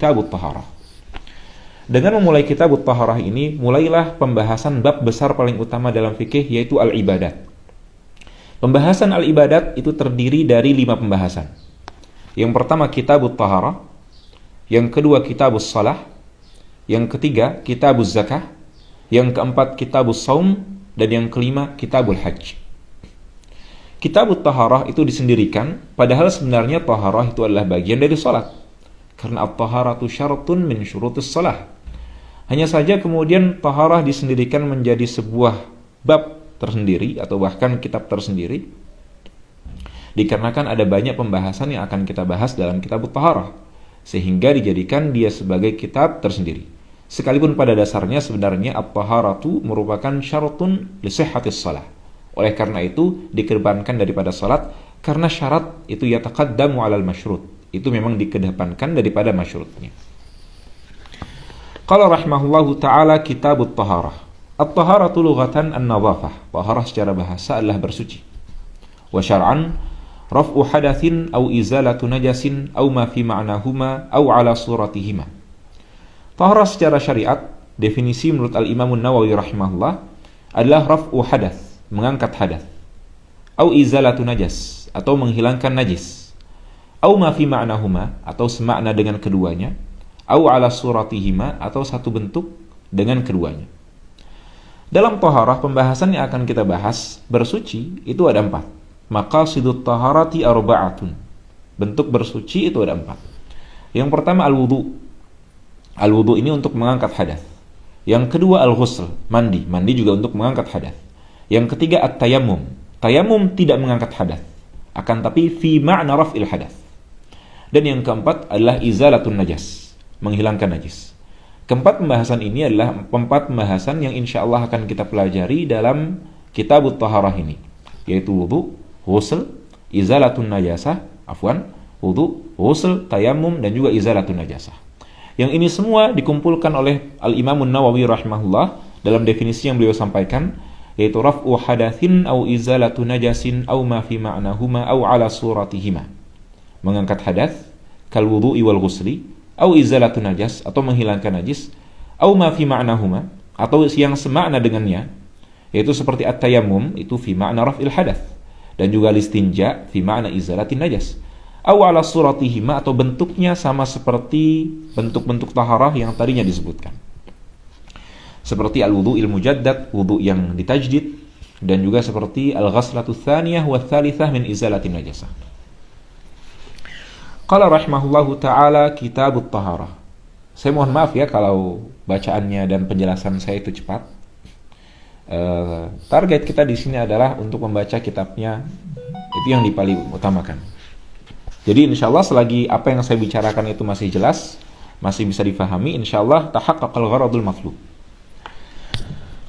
Kitabut Taharah. Dengan memulai Kitabut Taharah ini, mulailah pembahasan bab besar paling utama dalam fikih, yaitu al-ibadat. Pembahasan al-ibadat itu terdiri dari 5 pembahasan. Yang pertama Kitabut Taharah, yang kedua Kitabus Salah, yang ketiga Kitabuz Zakah, yang keempat Kitabus Saum, dan yang kelima Kitabul Hajj. Kitabut Taharah itu disendirikan, padahal sebenarnya taharah itu adalah bagian dari salat. Karena at-taharatu syaratun min syurutus salah. Hanya saja kemudian taharah disendirikan menjadi sebuah bab tersendiri atau bahkan kitab tersendiri, dikarenakan ada banyak pembahasan yang akan kita bahas dalam Kitabut Taharah, sehingga dijadikan dia sebagai kitab tersendiri. Sekalipun pada dasarnya sebenarnya at-taharatu merupakan syaratun li sihhatis shalah. Oleh karena itu dikedepankan daripada salat, karena syarat itu yataqaddamu 'alal masyrut. Itu memang dikedepankan daripada masyrutnya. Qala rahimahullahu ta'ala Kitabut Taharah. At-taharatu lughatan an-nadhafah. Taharah secara bahasa adalah bersuci. Wa syar'an raf'u hadatsin aw izalatu najasin aw ma fi ma'nahuma aw ala suratihima. Taharah secara syariat, definisi menurut Al-Imam An-Nawawi rahimahullah adalah raf'u hadath, mengangkat hadath, aw izalatu najas, atau menghilangkan najis, aw ma fi ma'nahuma, atau semakna dengan keduanya, aw ala suratihima, atau satu bentuk dengan keduanya. Dalam taharah, pembahasan yang akan kita bahas bersuci itu ada 4. Maqasidut taharati arba'atun. Bentuk bersuci itu ada 4. Yang pertama al-wudu. Al-wudu ini untuk mengangkat hadath. Yang kedua al-ghusl, mandi. Mandi juga untuk mengangkat hadath. Yang ketiga at-tayammum. Tayammum tidak mengangkat hadath, akan tapi fi ma'na raf'il hadath. Dan yang keempat adalah izalatun najas, menghilangkan najis. Keempat pembahasan ini adalah 4 pembahasan yang insyaallah akan kita pelajari dalam Kitabut Taharah ini, yaitu wudu, ghusl, izalatun najasah, wudu, ghusl, tayammum, dan juga izalatun najasah. Yang ini semua dikumpulkan oleh Al-Imam An-Nawawi rahimahullah dalam definisi yang beliau sampaikan, yaitu raf'u hadatsin au izalatu najasin au ma fi ma'nahuma au ala suratihima. Mengangkat hadath kal wudu'i wal ghusli, au izalatu najas, atau menghilangkan najis, au ma fi ma'nahuma, atau yang semakna dengannya, yaitu seperti at-tayammum itu fi ma'na raf'il hadath, dan juga listinja fi ma'na izalatin najas, au ala suratihima, atau bentuknya sama seperti bentuk-bentuk taharah yang tadinya disebutkan, seperti al-wudu'il mujaddad, wudu yang ditajdid, dan juga seperti al-ghaslatu tsaniyah wa tsalitsah min izalatin najasah. Qala rahimahullahu ta'ala Kitabut Taharah. Saya mohon maaf ya kalau bacaannya dan penjelasan saya itu cepat. Target kita di sini adalah untuk membaca kitabnya, itu yang paling utamakan. Jadi insyaallah selagi apa yang saya bicarakan itu masih jelas, masih bisa difahami, insyaallah tahaqqaqal gharadul matlub.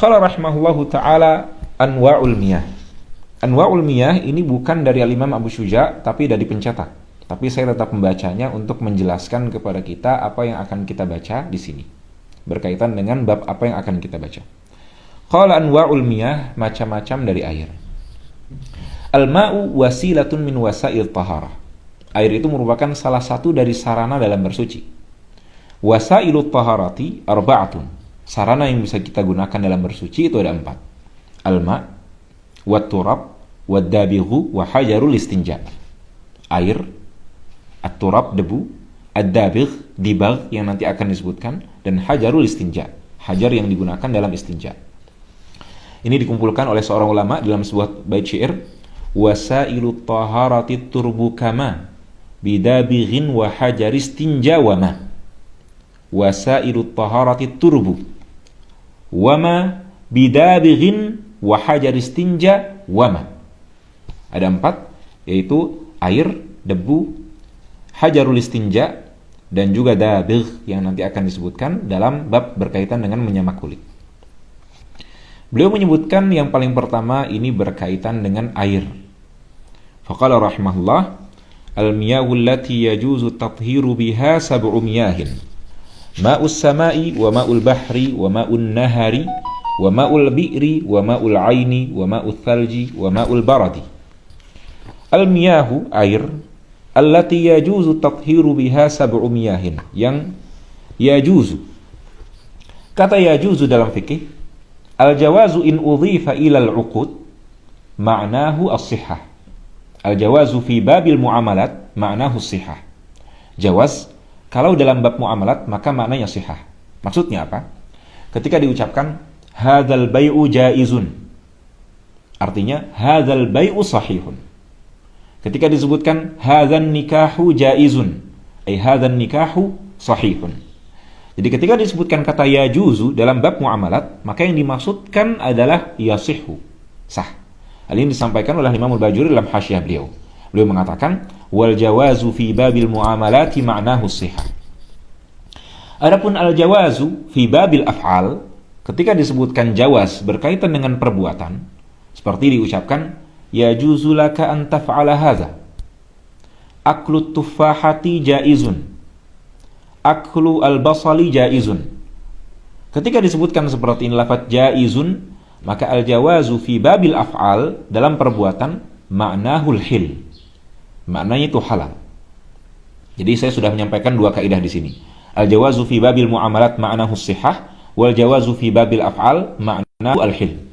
Qala rahimahullahu ta'ala anwa'ul miyah. Anwa'ul miyah ini bukan dari Al-Imam Abu Syuja, tapi dari pencetak. Tapi saya tetap membacanya untuk menjelaskan kepada kita apa yang akan kita baca di sini, berkaitan dengan bab apa yang akan kita baca. Qala anwa'ul miyah, macam-macam dari air. Al-ma'u wasilatun min wasail taharah. Air itu merupakan salah satu dari sarana dalam bersuci. Wasailut taharati arba'atun. Sarana yang bisa kita gunakan dalam bersuci itu ada 4. Al-ma', wat turab, wad dabighu, wa hajarul istinja. Air, at-turab debu, ad-dabigh dibagh yang nanti akan disebutkan, dan hajarul istinja, hajar yang digunakan dalam istinja. Ini dikumpulkan oleh seorang ulama dalam sebuah bait syair, wasailut taharati turbu kama bidabighin wa hajaris istinja wa ma. Wasailut taharati turbu wama bidabighin wa hajaris istinja wa ma. Ada 4, yaitu air, debu, hajarul istinja, dan juga dabigh yang nanti akan disebutkan dalam bab berkaitan dengan menyamak kulit. Beliau menyebutkan yang paling pertama ini berkaitan dengan air. Faqala rahimahullah, al-miyahu allati yajuzu at-tathiru biha sab'u miyahin. Ma'us sama'i wa ma'ul bahri wa ma'un nahari wa ma'ul bi'ri wa ma'ul aini wa ma'ul thalji wa ma'ul baradi. Al-miyahu, air, allati yajuzu tathiru biha sab'u miyahin, yang yajuzu. Kata yajuzu dalam fikih, al-jawazu in udhifa ila al-uqud ma'nahu as-sihhah. Al-jawazu fi babil muamalat ma'nahu as-sihhah. Jawaz kalau dalam bab muamalat maka maknanya sihah. Maksudnya apa? Ketika diucapkan hadzal bai'u jaizun, artinya hadzal bai'u sahihun. Ketika disebutkan hadzan nikahu jaizun, ay hadzan nikahu sahihun. Jadi ketika disebutkan kata yajuzu dalam bab muamalat, maka yang dimaksudkan adalah yasihhu, sah. Hal ini disampaikan oleh Imam Al-Bajuri dalam hasyiah beliau. Beliau mengatakan wal jawazu fi babil muamalati ma'nahu sihah. Adapun al jawazu fi babil af'al, ketika disebutkan jawaz berkaitan dengan perbuatan, seperti diucapkan yajuzu laka an taf'ala hadza, aklu tuffahati jaizun, aklu al-basali jaizun. Ketika disebutkan seperti ini lafaz jaizun, maka al-jawazu fi babil af'al dalam perbuatan ma'nahul hil. Maknanya itu halal. Jadi saya sudah menyampaikan dua kaidah di sini. Al-jawazu fi babil muamalat ma'nahu sihah, wal jawazu fi babil af'al ma'nahu al-hil.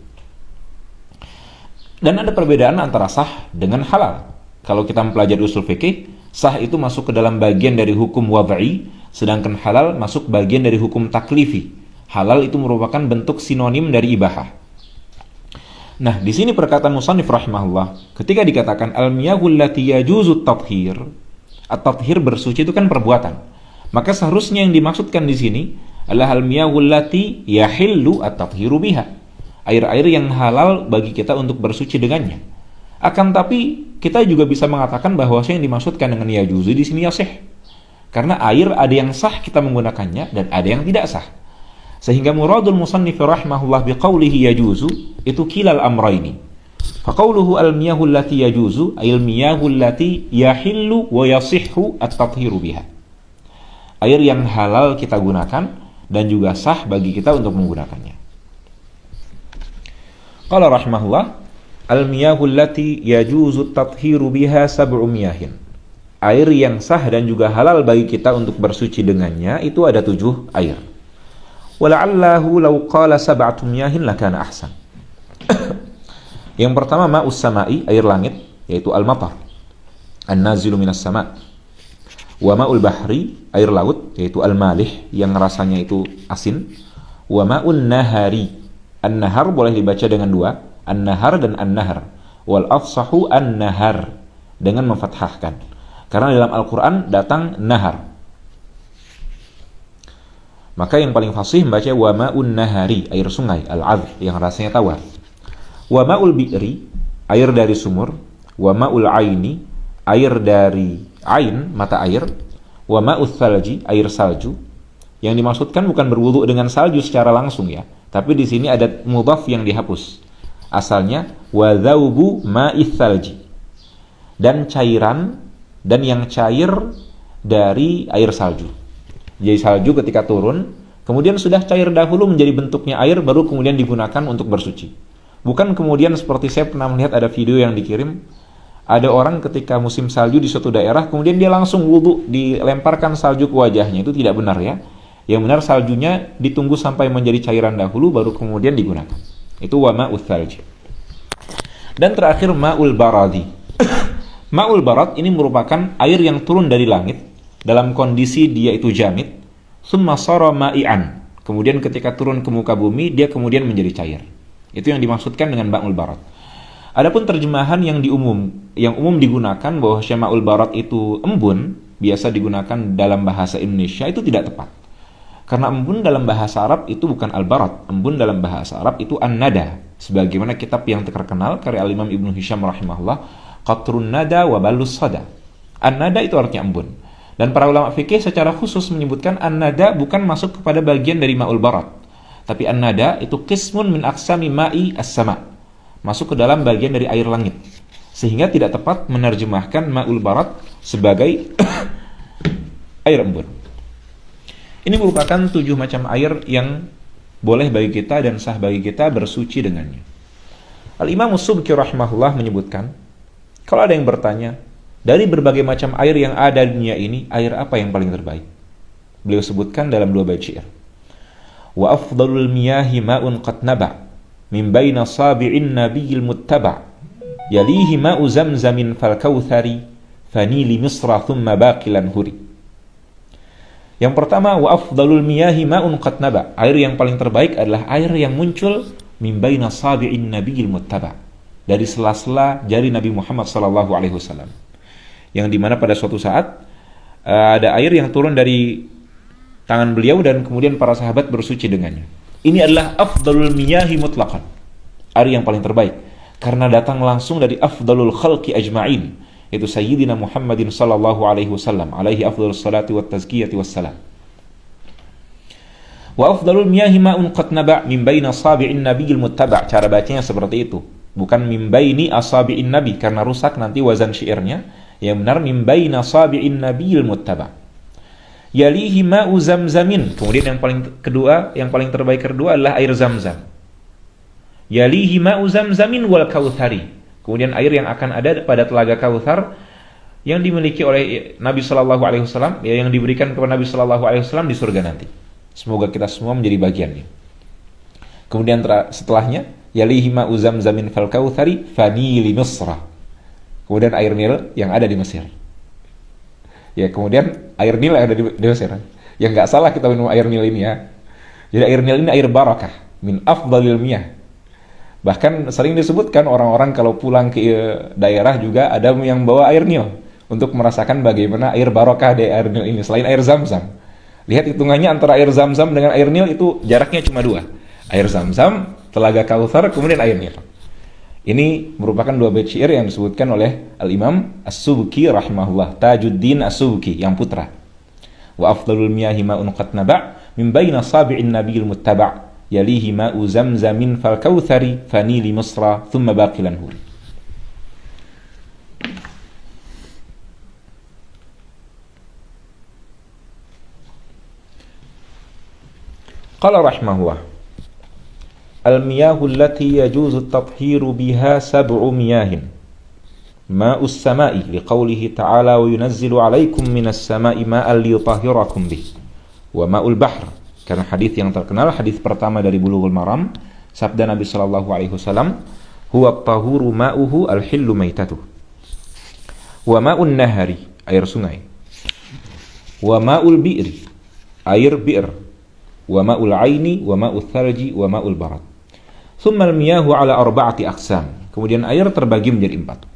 Dan ada perbedaan antara sah dengan halal. Kalau kita mempelajari usul fikih, sah itu masuk ke dalam bagian dari hukum wad'i, sedangkan halal masuk bagian dari hukum taklifi. Halal itu merupakan bentuk sinonim dari ibahah. Nah, di sini perkataan musannif rahimahullah, ketika dikatakan al-miyahul lati yajuzu at-tathhir, at-tathhir bersuci itu kan perbuatan. Maka seharusnya yang dimaksudkan di sini adalah al-miyahul lati yahillu at-tathhiru biha. Air-air yang halal bagi kita untuk bersuci dengannya. Akan tapi kita juga bisa mengatakan bahwa yang dimaksudkan dengan yajuzu di sini yasih. Karena air ada yang sah kita menggunakannya dan ada yang tidak sah. Sehingga muradul musannif rahimahullah biqaulihi yajuzu itu kilal amraini. Faqauluhu al-miyahul lati yajuzu ayil miyahul lati yahillu wa yasihhu at-tathiru biha. Air yang halal kita gunakan dan juga sah bagi kita untuk menggunakannya. Qala rahimahullah al-miyahul lati yajuzu at-tathiru biha sab'u miyahin. Air yang sah dan juga halal bagi kita untuk bersuci dengannya itu ada 7 air. Wala'allahu law qala sab'atu miyahin lakana ahsan. Yang pertama ma'us sama'i, air langit, yaitu al-matar, an-nazilu minas sama'. Wa ma'ul bahri, air laut, yaitu al-malih, yang rasanya itu asin. Wa ma'ul nahari, an-nahar boleh dibaca dengan 2, an-nahar dan an-nahar. Wal afsahu an-nahar, dengan memfathahkan. Karena dalam Al-Quran datang nahar. Maka yang paling fasih membaca wa ma'un nahari, air sungai, al-'adh, yang rasanya tawar. Wa ma'ul bi'ri, air dari sumur. Wa ma'ul aini, air dari ain, mata air. Wa ma'ul thalji, air salju. Yang dimaksudkan bukan berwudu dengan salju secara langsung ya, tapi di sini ada mudhaf yang dihapus. Asalnya wa dhaubu ma'ith thalji. Dan cairan dan yang cair dari air salju. Jadi salju ketika turun, kemudian sudah cair dahulu menjadi bentuknya air, baru kemudian digunakan untuk bersuci. Bukan kemudian seperti saya pernah melihat ada video yang dikirim, ada orang ketika musim salju di suatu daerah, kemudian dia langsung wudu, dilemparkan salju ke wajahnya. Itu tidak benar ya. Yang benar saljunya ditunggu sampai menjadi cairan dahulu, baru kemudian digunakan. Itu wa ma'ul thalj. Dan terakhir ma'ul baradi. Ma'ul barad ini merupakan air yang turun dari langit, dalam kondisi dia itu jamid, summa sara ma'i'an. Kemudian ketika turun ke muka bumi, dia kemudian menjadi cair. Itu yang dimaksudkan dengan ma'ul barad. Adapun terjemahan yang umum digunakan bahwa ma'ul barad itu embun, biasa digunakan dalam bahasa Indonesia, itu tidak tepat. Karena embun dalam bahasa Arab itu bukan al-barad. Embun dalam bahasa Arab itu an-nada. Sebagaimana kitab yang terkenal karya Al-Imam Ibnu Hisham rahimahullah, Qatrun nada wa balus sada. An-nada itu artinya embun. Dan para ulama fikih secara khusus menyebutkan an-nada bukan masuk kepada bagian dari ma'ul barad. Tapi an-nada itu qismun min aqsami ma'i as-sama'. Masuk ke dalam bagian dari air langit. Sehingga tidak tepat menerjemahkan ma'ul barad sebagai air embun. Ini merupakan 7 macam air yang boleh bagi kita dan sah bagi kita bersuci dengannya. Al-Imam As-Subki rahimahullah menyebutkan, kalau ada yang bertanya, dari berbagai macam air yang ada di dunia ini, air apa yang paling terbaik? Beliau sebutkan dalam 2 bait syair. Wa afdalul miyahi ma'un qad naba' min baina sabi'in nabiyil muttaba' yalihi ma'u zamzamin fal kautsari fanili misra thumma baqilan huri. Yang pertama, wa afdalul miyahi ma'un qad naba'. Air yang paling terbaik adalah air yang muncul min baina sabi'in nabiyil muttaba', dari sela-sela jari Nabi Muhammad sallallahu alaihi wasallam. Yang dimana pada suatu saat ada air yang turun dari tangan beliau dan kemudian para sahabat bersuci dengannya. Ini adalah afdalul miyahi mutlaqan, air yang paling terbaik, karena datang langsung dari afdalul khalqi ajma'in, yaitu Sayyidina Muhammadin sallallahu alaihi wasallam, alaihi afdalus salati wat tazkiyati wassalam. Wa afdalul miyahi ma'un qad naba' min baina sabi'in nabiyil muttaba'. Cara bacanya seperti itu, bukan min baini asabi'in nabi, karena rusak nanti wazan syairnya. Yang benar min baina sabi'in nabiyil muttaba'. Yalihi ma'u zamzamin. Kemudian yang paling kedua, yang paling terbaik kedua adalah air Zamzam. Yalihi ma'u zamzamin wal kautsari. Kemudian air yang akan ada pada telaga Kautsar yang dimiliki oleh Nabi sallallahu alaihi wasallam, yang diberikan kepada Nabi sallallahu alaihi wasallam di surga nanti. Semoga kita semua menjadi bagiannya. Kemudian setelahnya, yalihi ma'u zamzamin fal kautsari fanili misra. Kemudian air Nil yang ada di Mesir. Ya, kemudian air Nil yang ada di Mesir. Ya nggak salah kita minum air Nil ini ya. Jadi air Nil ini air barakah, min afdalil miyah. Bahkan sering disebutkan orang-orang kalau pulang ke daerah juga ada yang bawa air Nil untuk merasakan bagaimana air barakah dari air Nil ini selain air Zamzam. Lihat hitungannya antara air Zamzam dengan air Nil itu jaraknya cuma 2. Air Zamzam, telaga Kautsar, kemudian air Nil. Ini merupakan 2 bait syair yang disebutkan oleh Al-Imam As-Subki rahimahullah, Tajuddin As-Subki yang putra. Wa afdalul miyahi ma'un qad naba' min baina sabi'in nabiyil muttaba' yalihi ma'u zamzamin fal kautsari fanili misra thumma baqilan huri. Qala rahimahullah, al-miyahu allati yajuzu at-tathhiru biha sab'u miyahin. Ma'us sama'i liqaulihi ta'ala wa yunazzilu 'alaikum minas sama'i ma'an liyutahhirakum bih. Wa ma'ul bahr, karena hadis yang terkenal, hadis pertama dari Bulughul Maram, sabda Nabi sallallahu alaihi wasallam, huwa at-tahuru ma'uhu al-hillu maitatuh. Wa ma'un nahari, air sungai. Wa ma'ul bi'ri, air bi'r. Wa ma'ul 'aini wa ma'ul thalji wa ma'ul barad. Tsumma al-miyahu 'ala arba'ati aqsam. Kemudian air terbagi menjadi 4.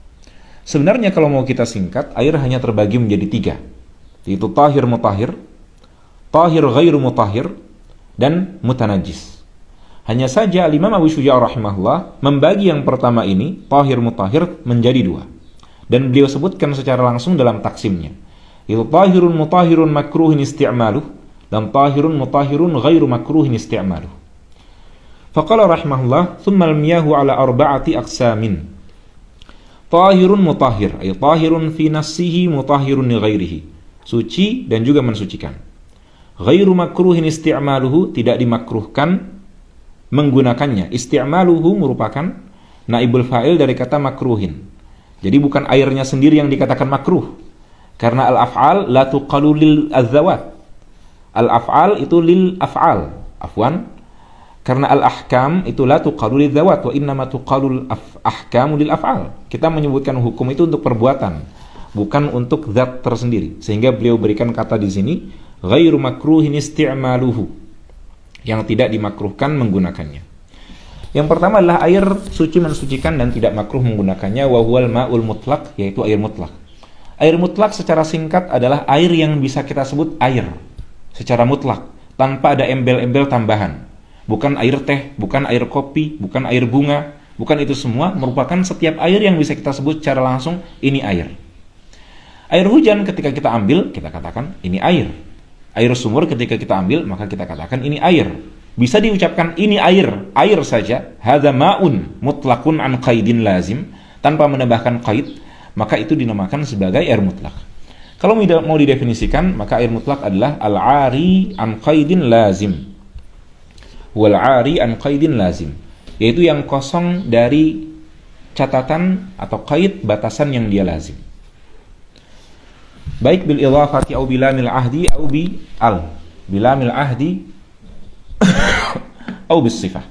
Sebenarnya kalau mau kita singkat, air hanya terbagi menjadi 3, yaitu tahir mutahhir, tahir ghairu mutahhir, dan mutanajjis. Hanya saja Imam Abu Syuja' rahimahullah membagi yang pertama ini, tahir mutahhir, menjadi 2. Dan beliau sebutkan secara langsung dalam taksimnya, yaitu tahirun mutahhirun makruhin isti'maluh, dan tahirun mutahhirun ghairu makruhin isti'maluh. Faqala rahimahullah, thumma al-miyahu 'ala arba'ati aqsamin. Tahirun mutahhir, ay tahirun fi nafsihi mutahhirun li ghairihi. Suci dan juga mensucikan. Ghairu makruhin isti'maluhu, tidak dimakruhkan menggunakannya. Isti'maluhu merupakan naibul fa'il dari kata makruhin. Jadi bukan airnya sendiri yang dikatakan makruh. Karena al-af'al la tuqalu lil adzawat. Al-af'al itu lil af'al. Afwan. Karena al-ahkam itu la tuqalu lil dzawat wa innama tuqalu al-ahkamu lil af'al. Kita menyebutkan hukum itu untuk perbuatan, bukan untuk zat tersendiri. Sehingga beliau berikan kata di sini ghairu makruhin isti'maluhu, yang tidak dimakruhkan menggunakannya. Yang pertama adalah air suci mensucikan dan tidak makruh menggunakannya, wa huwal ma'ul mutlaq, yaitu air mutlak. Air mutlak secara singkat adalah air yang bisa kita sebut air secara mutlak, tanpa ada embel-embel tambahan. Bukan air teh, bukan air kopi, bukan air bunga, bukan itu semua, merupakan setiap air yang bisa kita sebut secara langsung, ini air. Air hujan ketika kita ambil, kita katakan ini air. Air sumur ketika kita ambil, maka kita katakan ini air. Bisa diucapkan ini air saja, hadza ma'un mutlaqun an qaidin lazim, tanpa menambahkan qaid, maka itu dinamakan sebagai air mutlak. Kalau mau didefinisikan, maka air mutlak adalah al-'ari an qaidin lazim. Wal-'ari an qaidin lazim, yaitu yang kosong dari catatan atau qaid batasan yang dia lazim. baik bil idhafati au bilamil ahdi au bi al, bilamil ahdi au bis sifah.